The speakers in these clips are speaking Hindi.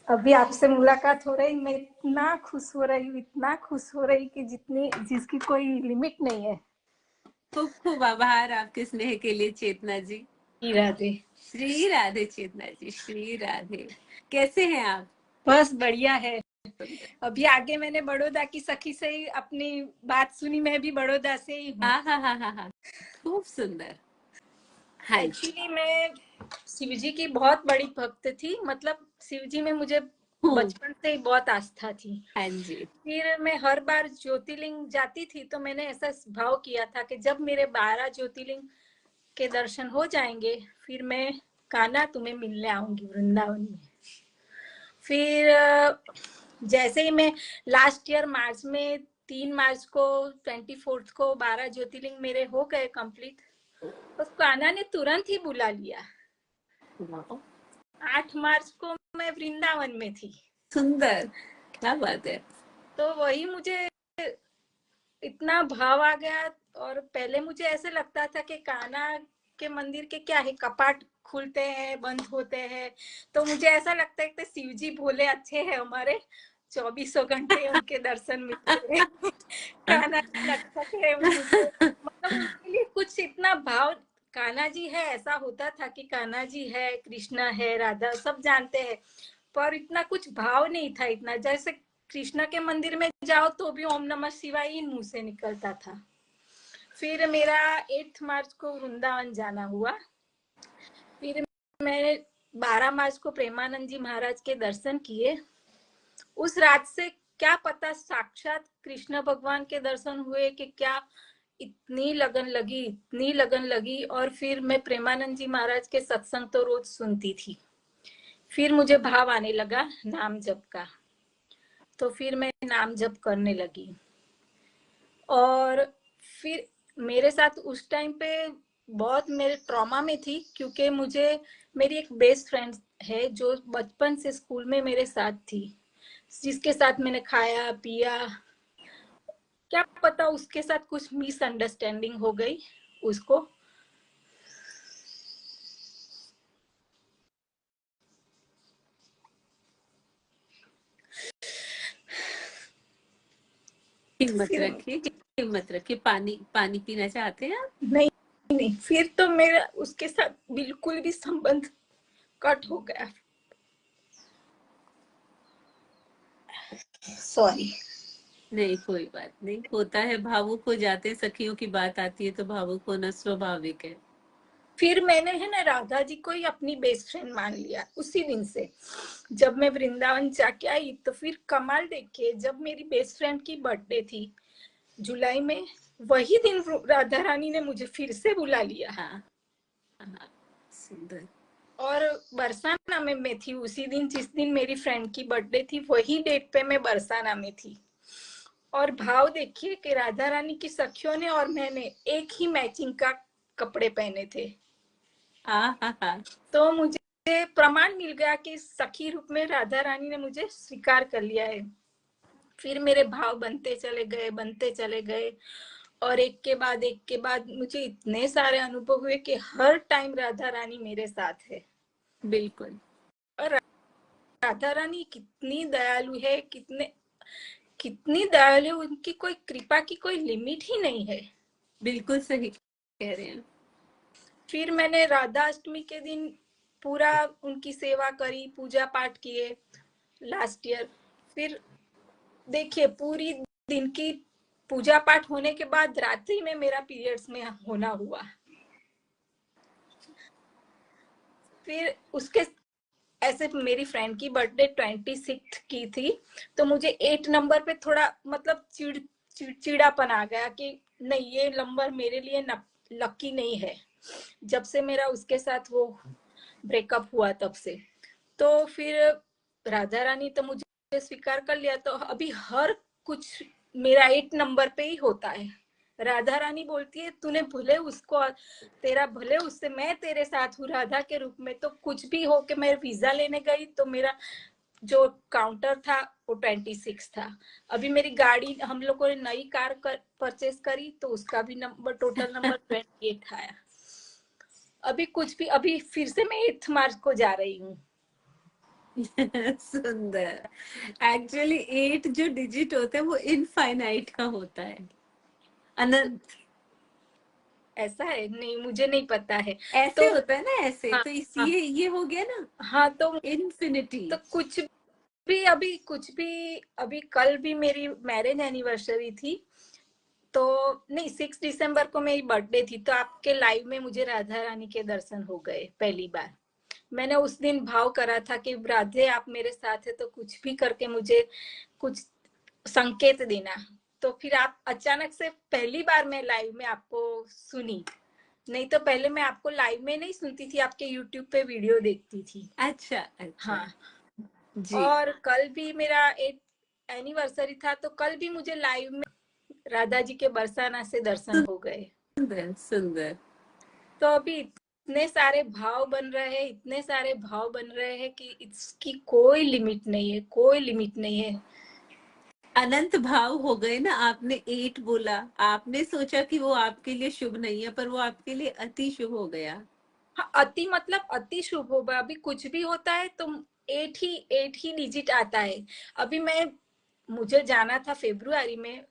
अभी आपसे मुलाकात हो रही, मैं इतना खुश हो रही हूँ, इतना खुश हो रही कि जिसकी कोई लिमिट नहीं है। खूब खूब आभार आपके स्नेह के लिए चेतना जी। राधे। श्री राधे चेतना जी, श्री राधे। कैसे हैं आप? बस बढ़िया है। अभी आगे मैंने बड़ौदा की सखी से ही अपनी बात सुनी, मैं भी बड़ौदा से ही हूँ। हाँ, खूब सुंदर। हाँ, एक्चुअली मैं शिवजी की बहुत बड़ी भक्त थी, मतलब शिवजी में मुझे बचपन से ही बहुत आस्था थी। हाँ जी। फिर मैं हर बार ज्योतिर्लिंग जाती थी तो मैंने ऐसा भाव किया था कि जब मेरे 12 ज्योतिर्लिंग के दर्शन हो जाएंगे फिर मैं कान्हा तुम्हें मिलने आऊंगी वृंदावन में। फिर जैसे ही मैं लास्ट ईयर मार्च में 3 मार्च को 24 को 12 ज्योतिर्लिंग मेरे हो गए कंप्लीट, उस कान्हा ने तुरंत ही बुला लिया। 8 मार्च को मैं वृंदावन में थी। सुंदर, क्या बात है। तो वही मुझे इतना भाव आ गया। और पहले मुझे ऐसे लगता था कि कान्हा के मंदिर के क्या है, कपाट खुलते हैं बंद होते हैं, तो मुझे ऐसा लगता है कि शिव जी भोले अच्छे हैं हमारे, 24 घंटे उनके दर्शन मिलते हैं। कान्हा जी नटखट है, मुझे मतलब उनके लिए कुछ इतना भाव। कान्हा जी है, ऐसा होता था कि कान्हा जी है, कृष्णा है, राधा सब जानते हैं, पर इतना कुछ भाव नहीं था। इतना जैसे कृष्णा के मंदिर में जाओ तो भी ओम नमः शिवाय ही मुंह से निकलता था। फिर मेरा 8 मार्च को वृंदावन जाना हुआ। फिर मैं 12 मार्च को प्रेमानंद जी महाराज के दर्शन किए। उस रात से क्या पता साक्षात कृष्ण भगवान के दर्शन हुए कि क्या, इतनी लगन लगी, इतनी लगन लगी। और फिर मैं प्रेमानंद जी महाराज के सत्संग तो रोज सुनती थी। फिर मुझे भाव आने लगा नाम जप का, तो फिर मैं नाम जप करने लगी। और फिर मेरे साथ उस टाइम पे बहुत मेरे ट्रॉमा में थी, क्योंकि मुझे मेरी एक बेस्ट फ्रेंड है जो बचपन से स्कूल में मेरे साथ थी, जिसके साथ मैंने खाया पिया। क्या पता उसके साथ कुछ मिसअंडरस्टैंडिंग हो गई उसको। हिम्मत रखिए, हिम्मत रखिए। पानी पानी पीना चाहते हैं आप? नहीं नहीं, फिर तो मेरा उसके साथ बिल्कुल भी संबंध कट हो गया। सॉरी। नहीं, कोई बात नहीं, होता है, भावुक हो जाते हैं, सखियों की बात आती है तो भावुक होना स्वाभाविक है। फिर मैंने है ना राधा जी को ही अपनी बेस्ट फ्रेंड मान लिया उसी दिन से। जब मैं वृंदावन जाके आई तो फिर कमाल देखिए, जब मेरी बेस्ट फ्रेंड की बर्थडे थी जुलाई में, वही दिन राधा रानी ने मुझे फिर से बुला लिया। हाँ, सुंदर। और बरसाना में मैं थी उसी दिन, जिस दिन मेरी फ्रेंड की बर्थडे थी वही डेट पे मैं बरसाना में थी। और भाव देखिए कि राधा रानी की सखियों ने और मैंने एक ही मैचिंग का कपड़े पहने थे। तो मुझे प्रमाण मिल गया कि सखी रूप में राधा रानी ने मुझे स्वीकार कर लिया है। फिर मेरे भाव बनते चले गए, बनते चले गए। और एक के बाद मुझे इतने सारे अनुभव हुए कि हर टाइम राधा रानी मेरे साथ है। बिल्कुल। और राधा रानी कितनी दयालु है, कितनी दयालु, उनकी कोई कृपा की कोई लिमिट ही नहीं है। बिल्कुल सही कह रहे हैं। फिर मैंने राधा अष्टमी के दिन पूरा उनकी सेवा करी, पूजा पाठ किए लास्ट ईयर। फिर देखिए पूरी दिन की पूजा पाठ होने के बाद रात्रि में मेरा पीरियड्स में होना हुआ। फिर उसके ऐसे मेरी फ्रेंड की बर्थडे 26 की थी, तो मुझे 8 नंबर पे थोड़ा मतलब चिड़चिड़ापन आ गया कि नहीं, ये नंबर मेरे लिए लकी नहीं है। जब से मेरा उसके साथ वो ब्रेकअप हुआ तब से। तो फिर राधा रानी तो मुझे स्वीकार कर लिया, तो अभी हर कुछ मेरा 8 नंबर पे ही होता है। राधा रानी बोलती है तूने भले उसको, तेरा भले उससे, मैं तेरे साथ हूँ राधा के रूप में। तो कुछ भी हो के मैं वीजा लेने गई तो मेरा जो काउंटर था वो 26 था। अभी मेरी गाड़ी, हम लोगों ने नई कार परचेज करी तो उसका भी नंबर, टोटल नंबर 28 आया। अभी कुछ भी, अभी फिर से मैं 8 मार्च को जा रही हूँ। सुंदर। एक्चुअली 8 जो डिजिट होता है वो इनफाइनाइट का होता है, अनंत। ऐसा है? नहीं, मुझे नहीं पता है। ऐसे तो होता है ना, ऐसे हाँ, तो हाँ, इसी ये हो गया ना, हाँ, इन्फिनिटी। तो कुछ भी अभी कल भी मेरी मैरिज एनिवर्सरी थी, तो नहीं, 6 दिसंबर को मेरी बर्थडे थी, तो आपके लाइव में मुझे राधा रानी के दर्शन हो गए पहली बार। मैंने उस दिन भाव करा था कि राधे आप मेरे साथ है तो कुछ भी करके मुझे कुछ संकेत देना। तो फिर आप अचानक से पहली बार मैं लाइव में आपको सुनी। नहीं तो पहले मैं आपको लाइव में नहीं सुनती थी, आपके यूट्यूब पे वीडियो देखती थी। अच्छा अच्छा। हाँ, जी। और कल भी मेरा एक एनिवर्सरी था, तो कल भी मुझे लाइव में राधा जी के बरसाना से दर्शन हो गए। सुंदर सुंदर। तो अभी इतने सारे भाव बन रहे हैं, इतने सारे भाव बन रहे हैं कि इसकी कोई लिमिट नहीं है, कोई लिमिट नहीं है। अनंत भाव हो गए ना। आपने 8 बोला, आपने सोचा कि वो आपके लिए शुभ नहीं है, पर वो आपके लिए अति शुभ हो गया। हाँ, अति मतलब अति शुभ होगा। अभी कुछ भी होता है तो 8 ही डिजिट आता है। अभी मुझे जाना था फेब्रुआरी में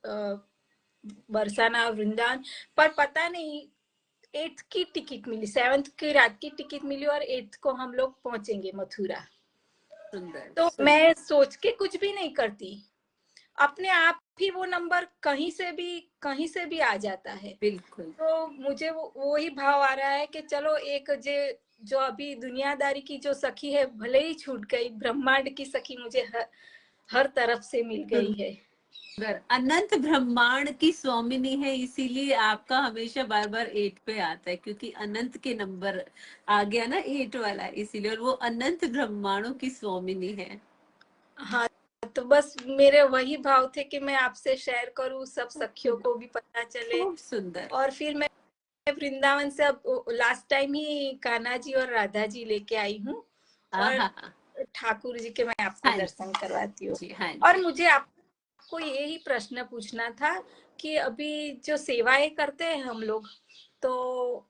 बरसाना वृंदावन, पर पता नहीं 8th की टिकट मिली, 7th की रात की टिकट मिली और 8th को हम लोग पहुंचेंगे मथुरा। सुंदर तो सुंदर। मैं सोच के कुछ भी नहीं करती, अपने आप ही वो नंबर कहीं से भी आ जाता है। बिल्कुल। तो मुझे वही भाव आ रहा है कि चलो एक जो अभी दुनियादारी की जो सखी है भले ही छूट गई, ब्रह्मांड की सखी मुझे हर तरफ से मिल गई है। सुंदर। अनंत ब्रह्मांड की स्वामिनी है, इसीलिए आपका हमेशा बार बार 8 पे आता है, क्योंकि अनंत के नंबर आ गया ना 8 वाला, इसीलिए। और वो अनंत ब्रह्मांडों की स्वामिनी है। हाँ, तो बस मेरे वही भाव थे कि मैं आपसे शेयर करूं, सब सखियों को भी पता चले। खूब सुंदर। और फिर मैं वृंदावन से अब लास्ट टाइम ही कान्हा जी और राधा जी लेके आई हूँ, हाँ और हाँ हाँ। ठाकुर जी के मैं आपको हाँ दर्शन करवाती हूँ। जी हाँ और जी। मुझे आपको यही प्रश्न पूछना था कि अभी जो सेवाएं करते हैं हम लोग, तो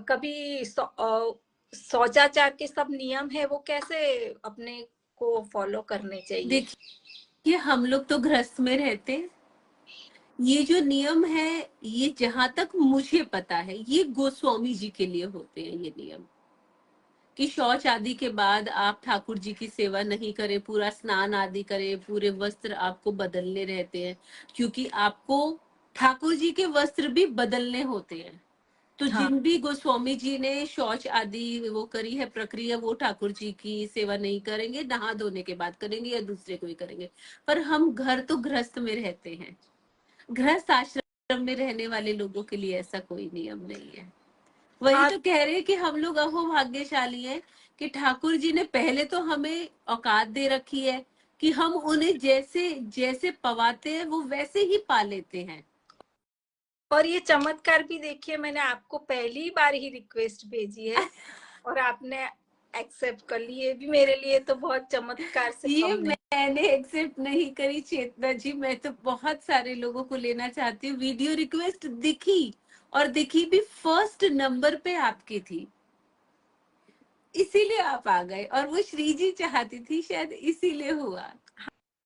कभी शौचाचार के सब नियम है वो कैसे अपने को फॉलो करने चाहिए? देखिए, हम लोग तो गृहस्थ में रहते हैं। ये जो नियम है, ये जहां तक मुझे पता है, ये गोस्वामी जी के लिए होते हैं ये नियम, कि शौच आदि के बाद आप ठाकुर जी की सेवा नहीं करें, पूरा स्नान आदि करें, पूरे वस्त्र आपको बदलने रहते हैं, क्योंकि आपको ठाकुर जी के वस्त्र भी बदलने होते हैं। तो हाँ, जिन भी गोस्वामी जी ने शौच आदि वो करी है प्रक्रिया, वो ठाकुर जी की सेवा नहीं करेंगे, नहा धोने के बाद करेंगे या दूसरे कोई करेंगे। पर हम घर तो गृहस्थ में रहते हैं, गृहस्थ आश्रम में रहने वाले लोगों के लिए ऐसा कोई नियम नहीं है। वही हाँ, तो कह रहे हैं कि हम लोग अहो भाग्यशाली हैं कि ठाकुर जी ने पहले तो हमें औकात दे रखी है कि हम उन्हें जैसे जैसे पवाते हैं वो वैसे ही पा लेते हैं। और ये चमत्कार भी देखिए, मैंने आपको पहली बार ही रिक्वेस्ट भेजी है और आपने एक्सेप्ट कर ली। ये भी मेरे लिए तो बहुत चमत्कार से ये कम नहीं। मैंने एक्सेप्ट नहीं करी चेतना जी, मैं तो बहुत सारे लोगों को लेना चाहती हूँ। वीडियो रिक्वेस्ट दिखी, और दिखी भी फर्स्ट नंबर पे आपकी थी, इसीलिए आप आ गए। और वो श्री जी चाहती थी, शायद इसीलिए हुआ।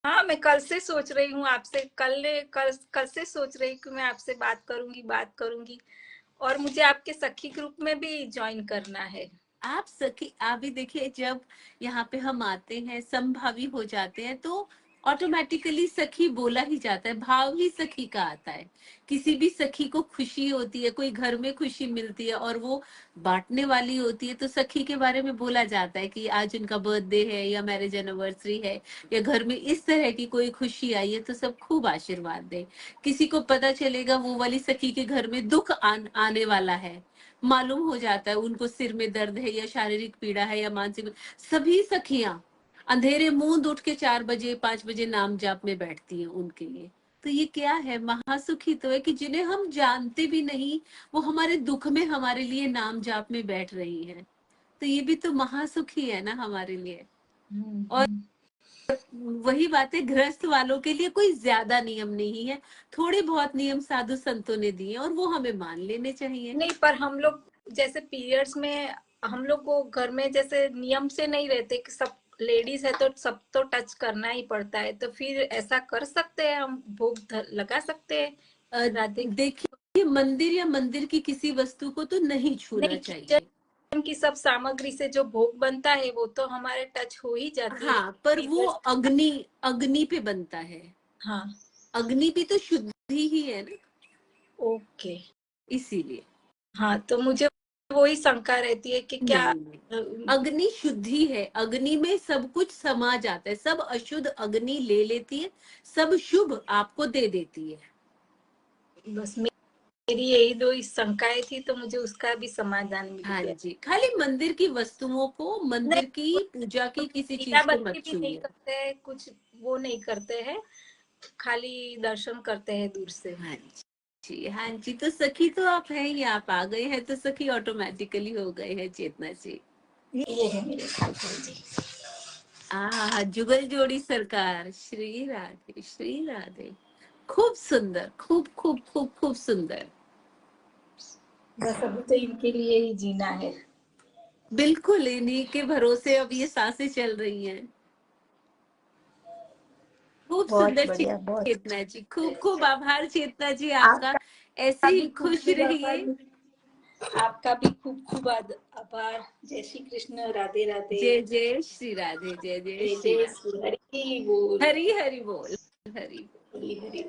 हाँ, मैं कल से सोच रही हूँ आपसे, कल से सोच रही हूँ कि मैं आपसे बात करूंगी। और मुझे आपके सखी ग्रुप में भी ज्वाइन करना है। आप सखी, आप भी देखिए, जब यहाँ पे हम आते हैं, समभावी हो जाते हैं, तो ऑटोमेटिकली सखी बोला ही जाता है, भाव ही सखी का आता है। किसी भी सखी को खुशी होती है, कोई घर में खुशी मिलती है और वो बांटने वाली होती है, तो सखी के बारे में बोला जाता है कि आज उनका बर्थडे है या मैरिज एनिवर्सरी है, या घर में इस तरह की कोई खुशी आई है, तो सब खूब आशीर्वाद दे। किसी को पता चलेगा वो वाली सखी के घर में दुख आने वाला है, मालूम हो जाता है उनको सिर में दर्द है या शारीरिक पीड़ा है या मानसिक, सभी सखियां अंधेरे मूंद उठ के 4 बजे 5 बजे नाम जाप में बैठती हैं उनके लिए। तो ये क्या है, महासुखी तो है कि जिन्हें हम जानते भी नहीं, वो हमारे दुख में हमारे लिए नाम जाप में बैठ रही है। तो ये भी तो महासुखी है ना हमारे लिए। और हम्म। वही बात है, गृहस्थ वालों के लिए कोई ज्यादा नियम नहीं है, थोड़े बहुत नियम साधु संतों ने दिए और वो हमें मान लेने चाहिए। नहीं, पर हम लोग जैसे पीरियड्स में हम लोग को घर में जैसे नियम से नहीं रहते कि सब लेडीज है तो सब तो टच करना ही पड़ता है, तो फिर ऐसा कर सकते हैं हम, भोग लगा सकते हैं राधे? देखिए, मंदिर या मंदिर की किसी वस्तु को तो नहीं छूना नहीं, चाहिए। किचन की सब सामग्री से जो भोग बनता है वो तो हमारे टच हो ही जाती है। हाँ, पर वो अग्नि अग्नि पे बनता है। हाँ, अग्नि भी तो शुद्धि ही है ना, ओके। इसीलिए। हाँ, तो मुझे वही शंका रहती है कि क्या नहीं नहीं, अग्नि शुद्धि है, अग्नि में सब कुछ समा जाता है, सब अशुद्ध अग्नि ले लेती है, सब शुभ आपको दे देती है। बस मेरी यही दो शंकाएं थी, तो मुझे उसका भी समाधान मिल हाँ गया। जी, खाली मंदिर की वस्तुओं को, मंदिर की नहीं, पूजा की किसी दीया चीज को बत्ती मत भी नहीं छूइए। करते हैं, कुछ वो नहीं करते हैं, खाली दर्शन करते हैं दूर से। हाँ जी, हाँ जी, तो सखी तो आप हैं ही, आप आ गए हैं तो सखी ऑटोमेटिकली हो गए हैं चेतना जी। ये है मेरे ठाकुर जी। जुगल जोड़ी सरकार, श्री राधे श्री राधे। खूब सुंदर, खूब खूब खूब खूब सुंदर। बस अभी तो इनके लिए ही जीना है। बिल्कुल, इन्हीं के भरोसे अब ये सांसें चल रही हैं। खूब बहुत सुंदर बढ़िया, बहुत। चेतना जी, खूब खूब आभार चेतना जी आपका। आपका ऐसे ही भी खूब खुश खूब रहिए। आभार। आपका भी खूब खूब आभार। जय श्री कृष्ण, राधे राधे। जय जय श्री राधे, जय जय जय श्री जय राधे। श्री हरि बोल। हरी हरी बोल, हरी बोल। हरि हरि।